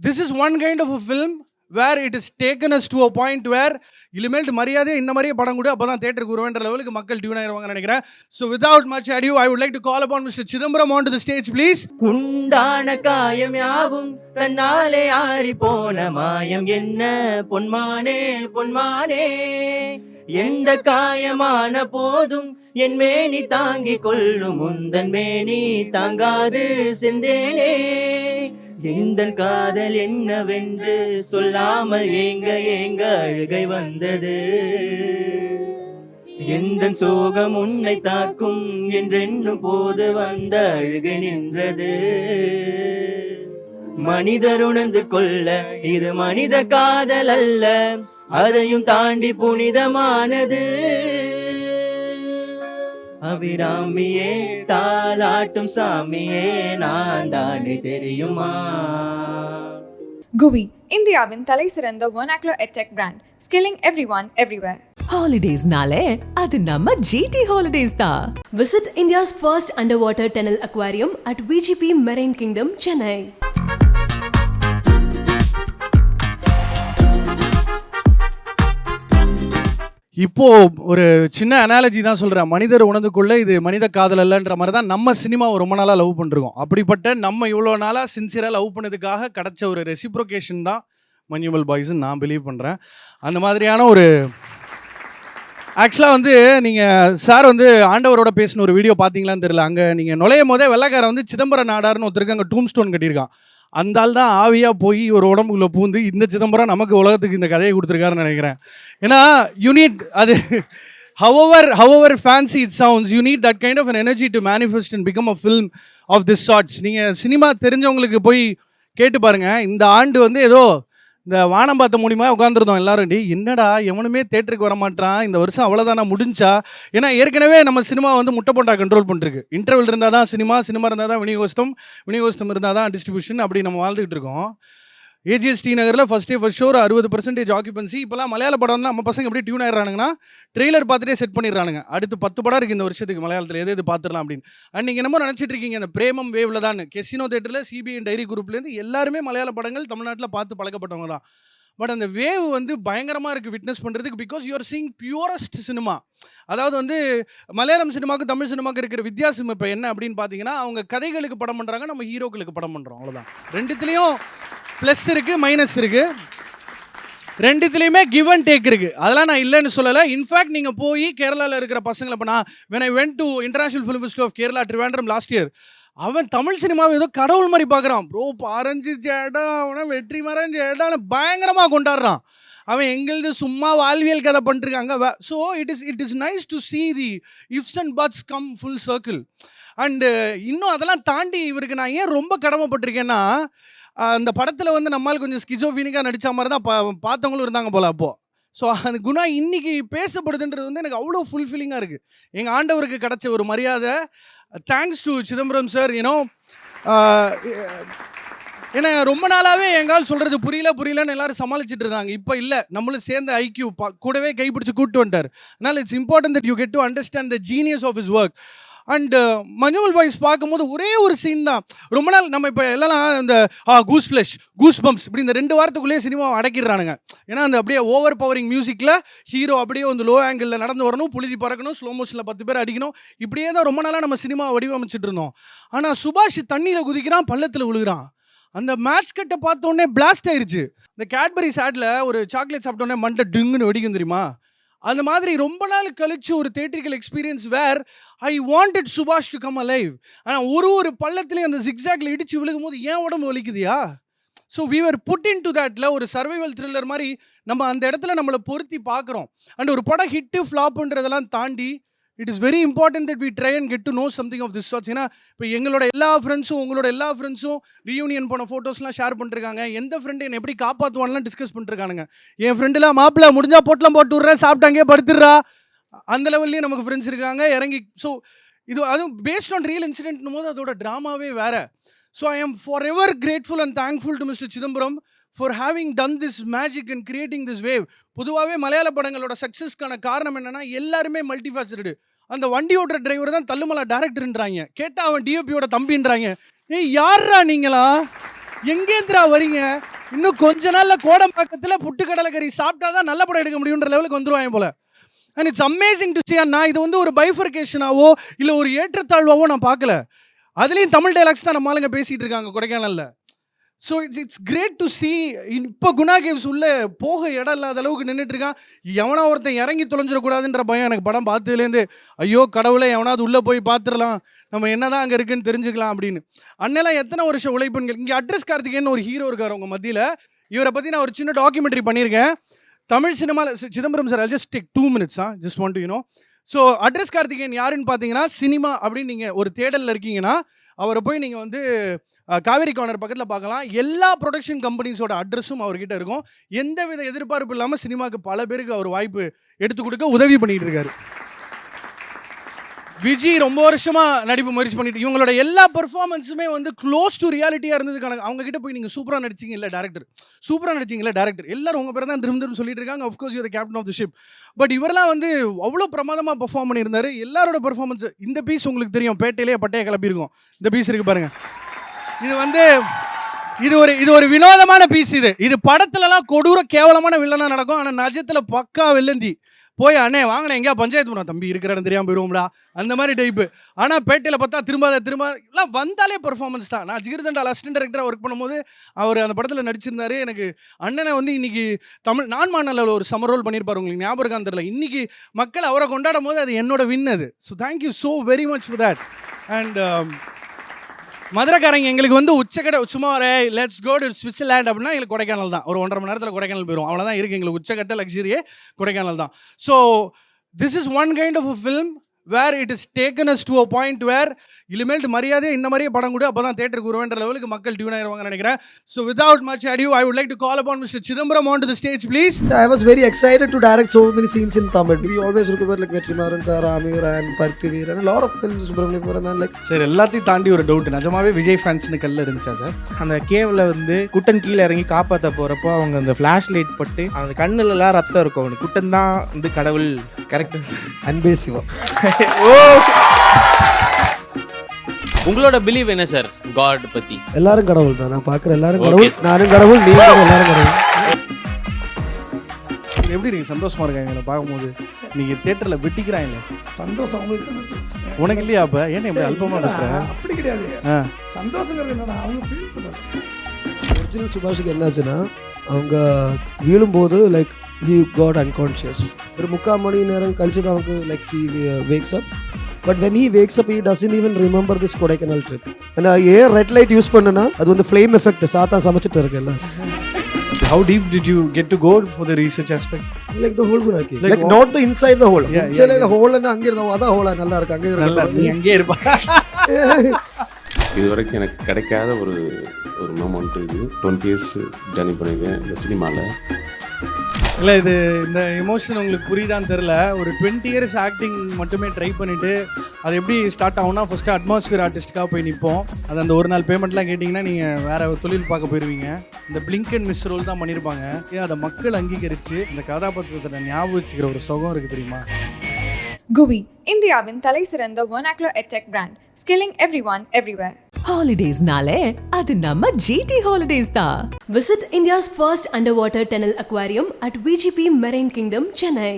This is one kind of a film where it is taken as to a point where இனிமேல்ட்டு மரியாதை இந்த மாதிரியே படம் கூட அப்போ தான் தேட்டருக்கு வருவேன்ற லெவலுக்கு மக்கள் டியூன் ஆயிருவாங்கன்னு நினைக்கிறேன். So without much adieu I would like to call upon mister Chidambaram on to the stage please. உண்டான காயம் யாவும் தன்னாலே ஆறி போன மாயம் என்ன பொன்மானே பொன்மானே, எந்த காயமான போதும் என் மேனி தாங்கிக் கொள்ளும் உந்தன் மேனி தாங்காது செந்தேனே, எந்தன் காதல் என்னவென்று சொல்லாமல் ஏங்க ஏங்க அழுகை வந்தது, எந்தன் சோகம் உன்னை தாக்கும் என்றென்னும் போது வந்த அழுகை நின்றது, மனிதர் உணர்ந்து கொள்ள இது மனித காதல் அல்ல, அதையும் தாண்டி புனிதமானது, அபிராமியே தாலாட்டும் சாமியே நான் தானே தெரியுமா. குவி இந்தியாவின் தலை சிறந்த vernacular edtech brand, skilling everyone everywhere. Holidays nale adu namma GT Holidays da. Visit India's first underwater tunnel aquarium at VGP Marine Kingdom, Chennai. இப்போ ஒரு சின்ன அனாலஜி தான் சொல்கிறேன். மனிதர் உணர்ந்துக்குள்ள இது மனித காதல் அல்லன்ற மாதிரி தான் நம்ம சினிமா ரொம்ப நாளாக லவ் பண்ணிருக்கோம். அப்படிப்பட்ட நம்ம இவ்வளோ நாளாக சின்சியராக லவ் பண்ணதுக்காக கிடச்ச ஒரு ரெசிப்ரோகேஷன் தான் மஞ்சுமல் பாய்ஸ்ன்னு நான் பிலீவ் பண்ணுறேன். அந்த மாதிரியான ஒரு ஆக்சுவலாக வந்து நீங்கள் சார் வந்து ஆண்டவரோட பேசின ஒரு வீடியோ பார்த்தீங்களான்னு தெரியல. அங்கே நீங்கள் நுழையும் போதே வெள்ளைக்காரன் வந்து சிதம்பரம் நாடார்னு ஒருத்தருக்கு அங்கே டூம் ஸ்டோன் கட்டியிருக்கான். அந்த ஆள் தான் ஆவியாக போய் ஒரு உடம்புக்குள்ளே பூந்து இந்த சிதம்பரம் நமக்கு உலகத்துக்கு இந்த கதையை கொடுத்துருக்காருன்னு நினைக்கிறேன். ஏன்னா யூனிட் அது however fancy it sounds, you need that kind of an energy to manifest and become a film of this sorts. நீங்கள் சினிமா தெரிஞ்சவங்களுக்கு போய் கேட்டு பாருங்கள். இந்த ஆண்டு வந்து ஏதோ இந்த வானம் பார்த்த மூலியமா உட்காந்துருந்தோம் எல்லாரும். என்னடா எவனுமே தேட்டருக்கு வர மாட்டான், இந்த வருஷம் அவ்வளோதானா முடிஞ்சா. ஏன்னா ஏற்கனவே நம்ம சினிமா வந்து முட்டை போண்டா கண்ட்ரோல் பண்ணிருக்கு. இன்டர்வல் இருந்தால் தான் சினிமா, சினிமா இருந்தால் தான் விநியோகஸ்தம் இருந்தால் தான் டிஸ்ட்ரிபியூஷன், அப்படி நம்ம வாழ்ந்துகிட்டு இருக்கோம். ஏஜிஎஸ் டி நகரில் ஃபஸ்ட் ஷோ ஒரு 60% ஆக்குபென்சி. இப்போலாம் மலையாள படம்னா நம்ம பசங்க எப்படி டியூன் ஆயிடுறானுங்கன்னா ட்ரெய்லர் பார்த்துட்டே செட் பண்ணிடுறானுங்க. அடுத்து 10 படம் இருக்குது இந்த வருஷத்துக்கு மலையாளத்தில், எது பார்த்துடலாம் அப்படின்னு. அண்ட் நீங்கள் என்னமோ நினச்சிட்டு இருக்கீங்க இந்த பிரேமம் வேவ்ல தான். கெசினோ தேட்டரில் சிபிஐ டைரி குரூப்லேருந்து எல்லாருமே மலையாள படங்கள் தமிழ்நாட்டில் பார்த்து பழக்கப்பட்டவங்க தான். பட் அந்த வேவ் வந்து பயங்கரமாக இருக்குது விட்னஸ் பண்ணுறதுக்கு. Because you're seeing purest cinema. அதாவது வந்து மலையாளம் சினிமாவுக்கு தமிழ் சினிமாவுக்கு இருக்கிற வித்தியாசம் இப்போ என்ன அப்படின்னு பார்த்தீங்கன்னா, அவங்க கதைகளுக்கு படம் பண்ணுறாங்க, நம்ம ஹீரோக்களுக்கு படம் பண்ணுறோம், அவ்வளோதான். ரெண்டுத்துலேயும் ப்ளஸ் இருக்குது, மைனஸ் இருக்குது. ரெண்டுத்துலேயுமே கிவ் அண்ட் டேக் இருக்குது. அதெல்லாம் நான் இல்லைன்னு சொல்லலை. இன்ஃபேக்ட் நீங்கள் போய் கேரளாவில் இருக்கிற பசங்களை இப்போ நான் when I went to International Film Festival of Kerala Trivandrum last year, அவன் தமிழ் சினிமாவை ஏதோ கடவுள் மாதிரி பார்க்குறான். ப்ரோ பாரஞ்சு சேடா அவனை வெற்றி மரம் சேடான்னு பயங்கரமாக கொண்டாடுறான். அவன் எங்களது சும்மா வாழ்வியல் கதை பண்ணிருக்காங்க. So it is nice to see the ifs and buts come full circle. And இன்னும் அதெல்லாம் தாண்டி இவருக்கு நான் ஏன் ரொம்ப கடமைப்பட்டிருக்கேன்னா, அந்த படத்தில் வந்து நம்மால் கொஞ்சம் ஸ்கிசோஃபீனிக்காக நடித்த மாதிரி தான் பார்த்தவங்களும் இருந்தாங்க போல் அப்போது. ஸோ அந்த குணா இன்னைக்கு பேசப்படுதுன்றது வந்து எனக்கு அவ்வளோ ஃபுல்ஃபில்லிங்காக இருக்குது. எங்கள் ஆண்டவருக்கு கிடச்ச ஒரு மரியாதை. Thanks to Chidambaram sir. You know ஏன்னா ரொம்ப நாளாகவே எங்கால் சொல்கிறது புரியலன்னு எல்லாரும் சமாளிச்சுட்டு இருந்தாங்க. இப்போ இல்லை, நம்மளும் சேர்ந்த ஐக்யூ கூடவே கைப்பிடிச்சு கூப்பிட்டு வந்துட்டார். அதனால் it's important that you get to understand the genius of his work. And Manjummel Boys பார்க்கும்போது ஒரே ஒரு சீன் தான். ரொம்ப நாள் நம்ம இப்போ எல்லாம் இந்த கூஸ் ஃப்ளஷ், கூஸ் பம்ப்ஸ் இப்படி இந்த 2 வாரத்துக்குள்ளேயே சினிமாவை அடக்கிடுறானுங்க. ஏன்னா அந்த அப்படியே ஓவர் பவரிங் மியூசிக்கில் ஹீரோ அப்படியே வந்து லோ ஆங்கிளில் நடந்து வரணும், புழுதி பறக்கணும், ஸ்லோ மோஷனில் 10 பேர் அடிக்கணும். இப்படியே தான் ரொம்ப நாளாக நம்ம சினிமாவை வடிவமைச்சிட்டு இருந்தோம். ஆனால் சுபாஷ் தண்ணியில் குதிக்கிறான், பள்ளத்தில் விழுகிறான். அந்த மேட்ச் கட்டை பார்த்தோன்னே பிளாஸ்ட் ஆயிடுச்சு. இந்த கேட்பரி சேட்டில் ஒரு சாக்லேட் சாப்பிட்டோன்னே மண்டை டிங்குன்னு வெடிக்கும் தெரியுமா? அந்த மாதிரி ரொம்ப நாள் கழிச்சு ஒரு theatrical experience where I wanted சுபாஷ் டு கம் அலைவ். ஆனால் ஒரு பள்ளத்துலேயும் அந்த ஜிக்ஸாக்ல இடிச்சு விழுகும் போது ஏன் உடம்பு வலிக்குதியா? So we were put into தேட்டில் ஒரு சர்வைவல் த்ரில்லர் மாதிரி நம்ம அந்த இடத்துல நம்மளை பொருத்தி பார்க்குறோம். அண்ட் ஒரு படம் ஹிட்டு ஃப்ளாப்புன்றதெல்லாம் தாண்டி it is very important that we try and get to know something of this sorts. ஏன்னா இப்போ எங்களோட எல்லா ஃப்ரெண்ட்ஸும் உங்களோட எல்லா ஃப்ரெண்ட்ஸும் ரீயூனியன் போன ஃபோட்டோஸ்லாம் ஷேர் பண்ணிருக்காங்க. எந்த ஃப்ரெண்டு என்னை எப்படி காப்பாற்றுவான்லாம் டிஸ்கஸ் பண்ணிருக்கானுங்க. என் ஃப்ரெண்டுலாம் மாப்பிள்ள முடிஞ்சா போட்டெலாம் போட்டு விட்றேன், சாப்பிட்டாங்கே படுத்துடுறா, அந்த லெவல்லையும் நமக்கு ஃப்ரெண்ட்ஸ் இருக்காங்க இறங்கி. ஸோ இது அதுவும் பேஸ்ட் ஆன் ரியல் இன்சிடென்ட்னும் போது அதோட ட்ராமாவே வேறு. So I am for ever grateful and thankful to mister Chidambaram for having done this magic and creating this wave. பொதுவாகவே மலையாள படங்களோட சக்ஸஸ்க்கான காரணம் என்னென்னா எல்லாருமே மல்டிஃபேசடு. அந்த வண்டி ஓட்டுற டிரைவர் தான் தள்ளுமலா டேரக்டர்ன்றாங்க. கேட்டால் அவன் டிஓபியோட தம்பின்றாங்க. ஏய் யாரா நீங்களா? எங்கேந்திரா வரீங்க? இன்னும் கொஞ்ச நாள்ல கோடம்பாக்கத்துல புட்டு கடலை கறி சாப்பிட்டாதான் நல்ல படம் எடுக்க முடியுன்ற லெவலுக்கு வந்துருவாங்க போல. And it's amazing to see. நான் இது வந்து ஒரு பைஃபர்கேஷனாவோ இல்லை ஒரு ஏற்றத்தாழ்வாவோ நான் பார்க்கல. அதுலேயும் தமிழ் டைலாக்ஸ் தான் நம்ம ஆளுங்க பேசிகிட்டு இருக்காங்க கொடைக்கானலில். So it's great to see. இப்போ குணா கேவ்ஸ் உள்ளே போக இடம் இல்லாத அளவுக்கு நின்றுட்டு இருக்கான். எவனா ஒருத்தன் இறங்கி தொலைஞ்சிடக்கூடாதுன்ற பயம் எனக்கு படம் பார்த்ததுலேருந்து. ஐயோ கடவுளை எவனாவது உள்ளே போய் பார்த்துடலாம், நம்ம என்னதான் அங்கே இருக்குன்னு தெரிஞ்சுக்கலாம் அப்படின்னு. அண்ணெல்லாம் எத்தனை வருஷம் உழைப்புங்கள். இங்கே அட்ரஸ் கார்த்திகேயன் ஒரு ஹீரோ இருக்கார் உங்கள் மத்தியில். இவரை பற்றி நான் ஒரு சின்ன டாக்குமெண்ட்ரி பண்ணியிருக்கேன் தமிழ் சினிமாவில். Chidambaram sir, I'll just take 2 minutes. Just want to so address Karthikeyan யாருன்னு பார்த்தீங்கன்னா, சினிமா அப்படின்னு நீங்கள் ஒரு தேடலில் இருக்கீங்கன்னா அவரை போய் நீங்கள் வந்து காவேரி கார்னர் பக்கத்தில் பார்க்கலாம். எல்லா ப்ரொடக்ஷன் கம்பெனிஸோட அட்ரஸும் அவர்கிட்ட இருக்கும். எந்த வித எதிர்பார்ப்பு இல்லாமல் சினிமாவுக்கு பல பேருக்கு அவர் வாய்ப்பு எடுத்து கொடுக்க உதவி பண்ணிட்டு இருக்காரு. விஜய் ரொம்ப வருஷமா நடிப்பு முயற்சி பண்ணிட்டு, இவங்களோட எல்லா பெர்ஃபார்மன்ஸுமே வந்து க்ளோஸ் டு ரியாலிட்டியாக இருந்ததுக்கான. அவங்க கிட்ட போய் நீங்கள் சூப்பராக நடிச்சிங்க இல்லை டேரக்டர், சூப்பராக நடிச்சிங்க இல்லை டேரக்டர், எல்லாரும் உங்கள் பேர் தான் திரும்ப சொல்லிட்டு இருக்காங்க. Of course you the captain of the ship. But இவரெல்லாம் வந்து அவ்வளோ பிரமாதமாக பெர்ஃபார்ம் பண்ணியிருந்தாரு. எல்லாரோட பெர்ஃபார்மன்ஸ். இந்த பீஸ் உங்களுக்கு தெரியும், பேட்டையிலேயே பட்டையை கிளப்பியிருக்கோம். இந்த பீஸ் இருக்கு பாருங்க. இது வந்து இது ஒரு வினோதமான பீஸ். இது படத்துலலாம் கொடூர கேவலமான வில்லனா நடக்கும். ஆனால் நஜத்தில் பக்கா வெள்ளந்தி போய் அண்ணே வாங்கினேன் எங்கேயா பஞ்சாயத்து பண்ண தம்பி இருக்கிற இடம் தெரியாமல் போயிடுவோம்டா, அந்த மாதிரி டைப்பு. ஆனால் பேட்டையில் பார்த்தா திரும்ப எல்லாம் வந்தாலே பெர்ஃபார்மன்ஸ் தான். நான் ஜிகிர்தண்டால் அசிஸ்டன்ட் டைரக்டராக ஒர்க் பண்ணும்போது அவர் அந்த படத்தில் நடிச்சிருந்தாரு. எனக்கு அண்ணனை வந்து இன்னைக்கு தமிழ் நான் மாநில ஒரு சமர் ரோல் பண்ணியிருப்பார், உங்களுக்கு ஞாபகம் இருக்கான்னு தெரியல. இன்னைக்கு மக்கள் அவரை கொண்டாடும் போது அது என்னோட வின் அது. So thank you so very much for that. And மதுரைக்காரங்க எங்களுக்கு வந்து உச்சக்கடை சும்மா ஒரு லெட்ஸ் கோ டு ஸ்விட்சர்லேண்ட் அப்படின்னா எங்களுக்கு கொடைக்கானல் தான். ஒரு 1.5 மணி நேரத்தில் கொடைக்கானல் போயிடும். அவ்வளோதான் இருக்குது எங்களுக்கு உச்சக்கட்ட லக்ஸரியே கொடைக்கானல் தான். So this is one kind of a film where it is taken as to a point where இனிமேல் மரியாதை இந்த மாதிரியே படம் கூட அப்போ தான் தேட்டருக்கு வருவேன்ற லெவலுக்கு மக்கள் டியூன் ஆயிருவாங்கன்னு நினைக்கிறேன். So without much ado, I would like to call upon Mr. Chidambaram onto the stage, please. I was very excited to direct so many scenes in Tamil. We always remember like Vetrimaran sir, Amir and Parthivir and a lot of films, Subramaniapuram and like. Sir எல்லாத்தையும் தாண்டி ஒரு doubt, நிஜமாவே விஜய் ஃபேன்ஸ்னு கல்ல இருந்துச்சா sir? அந்த Cavill வந்து குட்டன் கீழே இறங்கி காப்பாற்ற போகிறப்போ அவங்க அந்த ஃப்ளாஷ் லைட் பட்டு அந்த கண்ணுலலாம் ரத்தம் இருக்கும். அவனுக்கு குட்டன் தான் வந்து கடவுள். கரெக்டு. அன்பே சிவா. ஓ, உங்களோட பிலீவ் என்ன சார் காட் பத்தி? எல்லாரும் கடவுள் தான். நான் பார்க்குற எல்லாரும் கடவுள், நானும் கடவுள், நீங்களும் எல்லாரும் கடவுள். எப்படி இருக்கு? சந்தோஷமா இருக்காங்க எங்களை பார்க்கும்போது. நீங்க தியேட்டர்ல வெட்டிக்கிறாங்க. சந்தோஷம் அவங்களுக்கு உனக்கு இல்லையா? அப்ப ஏன்னா இப்படி அல்பமா பேசுற? அப்படி கிடையாது. சந்தோஷங்கிறது என்னன்னா அவங்க ஃபீல் பண்ணுறாங்க. ஒரிஜினல் சுபாஷுக்கு என்னாச்சுன்னா, அவங்க வீழும்போது லைக் he got unconscious. ஒரு 3/4 மணி நேரம் கழிச்சு தான் அவங்க like he wakes up. But when he wakes up, he doesn't even remember this Kodaikanal trip. And ஏன் ரெட் லைட் யூஸ் பண்ணனா, அது வந்து ஃப்ளேம் எஃபெக்ட். சாத்தா சமைச்சிட்டு இருக்குல்ல. How deep did you get to go for the research aspect? Like the whole Gunaki. Like not the inside the hole. Inside the hole and அங்க இருந்தோம். அதான் ஹோலா நல்லா இருக்கு. அங்க நல்லா நீ அங்கே இருப்பா. இதுவரைக்கும் எனக்கு கிடைக்காத ஒரு மொமெண்ட் இது. 20 இயர்ஸ் ஜர்னி பண்ணியிருக்கேன் இந்த சினிமாவில். இல்லை இது இந்த எமோஷன் உங்களுக்கு புரியுதான்னு தெரில. ஒரு 20 இயர்ஸ் ஆக்டிங் மட்டுமே ட்ரை பண்ணிவிட்டு அது எப்படி ஸ்டார்ட் ஆகும்னா, ஃபஸ்ட்டு அட்மாஸ்பியர் ஆர்டிஸ்ட்டுக்காக போய் நிற்போம். அது அந்த ஒரு நாள் பேமெண்ட்லாம் கேட்டிங்கன்னா நீங்கள் வேறு தொழில் பார்க்க போயிடுவீங்க. இந்த பிளிங்க் அண்ட் மிஸ் ரோல் தான் பண்ணியிருப்பாங்க. அதை மக்கள் அங்கீகரித்து இந்த கதாபாத்திரத்தை ஞாபகம் வச்சுக்கிற ஒரு சுகம் இருக்குது தெரியுமா? GUVI, இந்தியாவின் தலை சிறந்த vernacular edtech brand, skilling everyone everywhere. Holidays-nale அது நம்ம GT Holidays தான். Visit India's first underwater tunnel aquarium at VGP Marine Kingdom, Chennai.